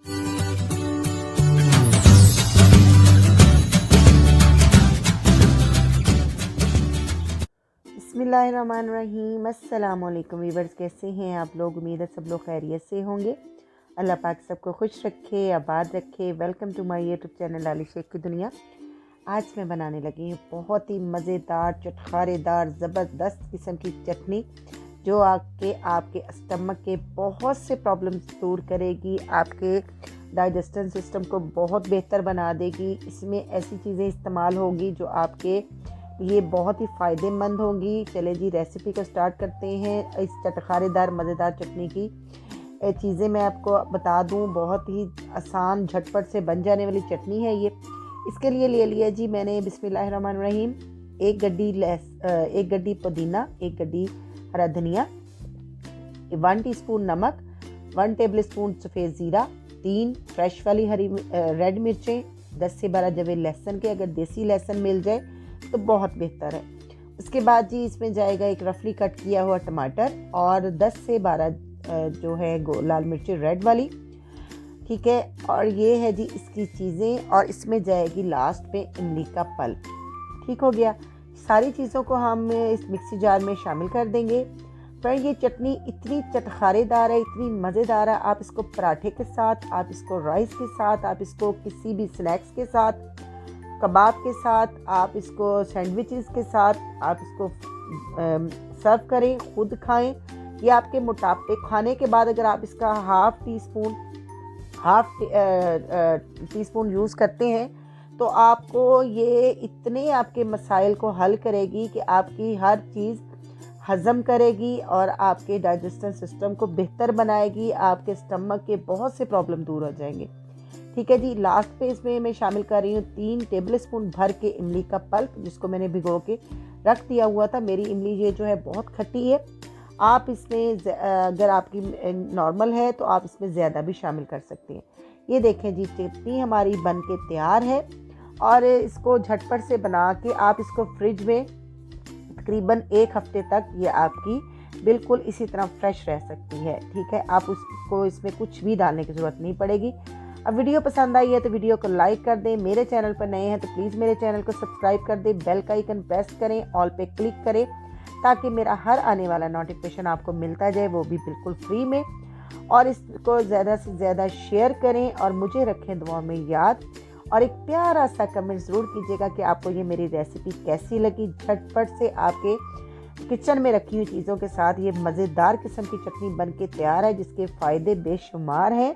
बिस्मिल्लाहिर्रहमानिर्रहीम। अस्सलाम वालेकुम वीवर्स, कैसे हैं आप लोग? उम्मीद है सब लोग खैरियत से होंगे। अल्लाह पाक सबको खुश रखे, आबाद रखे। Welcome to my YouTube channel Lali Shaikh की दुनिया। आज मैं बनाने लगी हूँ बहुत ही मज़ेदार, चटखारेदार, ज़बरदस्त किस्म की चटनी जो आपके स्टमक के बहुत से प्रॉब्लम्स दूर करेगी, आपके डाइजेस्टिव सिस्टम को बहुत बेहतर बना देगी। इसमें ऐसी चीज़ें इस्तेमाल होगी जो आपके ये बहुत ही फ़ायदेमंद होंगी। चले जी रेसिपी को स्टार्ट करते हैं। इस चटखारेदार मज़ेदार चटनी की चीज़ें मैं आपको बता दूं, बहुत ही आसान झटपट से बन जाने वाली चटनी है ये। इसके लिए ले लिया जी मैंने, बिस्मिल्लाहिर्रहमानिर्रहीम, एक गड्डी पुदीना, एक गड्डी हरा धनिया, 1 टीस्पून नमक, 1 टेबल स्पून सफ़ेद ज़ीरा, 3 फ्रेश वाली हरी रेड मिर्चें, 10 से 12 जवे लहसुन के, अगर देसी लहसुन मिल जाए तो बहुत बेहतर है। उसके बाद जी इसमें जाएगा एक रफली कट किया हुआ टमाटर और 10 से 12 जो है लाल मिर्ची रेड वाली, ठीक है। और ये है जी इसकी चीज़ें, और इसमें जाएगी लास्ट पे इमली का पल्प। ठीक हो गया। सारी चीज़ों को हम इस मिक्सी जार में शामिल कर देंगे। पर ये चटनी इतनी चटखारेदार है, इतनी मज़ेदार है। आप इसको पराठे के साथ, आप इसको राइस के साथ, आप इसको किसी भी स्नैक्स के साथ, कबाब के साथ, आप इसको सैंडविचेस के साथ आप इसको सर्व करें, खुद खाएं। ये आपके मोटापे खाने के बाद अगर आप इसका हाफ टी स्पून यूज़ करते हैं तो आपको ये इतने आपके मसाइल को हल करेगी कि आपकी हर चीज़ हज़म करेगी और आपके डाइजेस्टिव सिस्टम को बेहतर बनाएगी। आपके स्टमक के बहुत से प्रॉब्लम दूर हो जाएंगे। ठीक है जी। लास्ट पे इसमें मैं शामिल कर रही हूँ 3 टेबल स्पून भर के इमली का पल्प, जिसको मैंने भिगो के रख दिया हुआ था। मेरी इमली ये जो है बहुत खट्टी है। आप इसमें अगर आपकी नॉर्मल है तो आप इसमें ज़्यादा भी शामिल कर सकते हैं। ये देखें जी, चटनी हमारी बन के तैयार है। और इसको झटपट से बना के आप इसको फ्रिज में तकरीबन 1 हफ्ते तक ये आपकी बिल्कुल इसी तरह फ्रेश रह सकती है। ठीक है। आप उसको इसमें कुछ भी डालने की ज़रूरत नहीं पड़ेगी। अब वीडियो पसंद आई है तो वीडियो को लाइक कर दें। मेरे चैनल पर नए हैं तो प्लीज़ मेरे चैनल को सब्सक्राइब कर दें। बेल का आइकन प्रेस करें, ऑल पे क्लिक करें, ताकि मेरा हर आने वाला नोटिफिकेशन आपको मिलता जाए, वो भी बिल्कुल फ्री में। और इसको ज़्यादा से ज़्यादा शेयर करें और मुझे रखें दुआओं में याद। और एक प्यारा सा कमेंट ज़रूर कीजिएगा कि आपको ये मेरी रेसिपी कैसी लगी। झटपट से आपके किचन में रखी हुई चीज़ों के साथ ये मज़ेदार किस्म की चटनी बन के तैयार है, जिसके फ़ायदे बेशुमार हैं।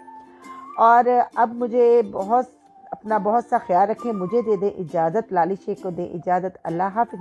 और अब मुझे बहुत सा ख्याल रखें। मुझे दे दें इजाज़त, लाली शेख को दें इजाज़त। अल्लाह हाफ़िज़।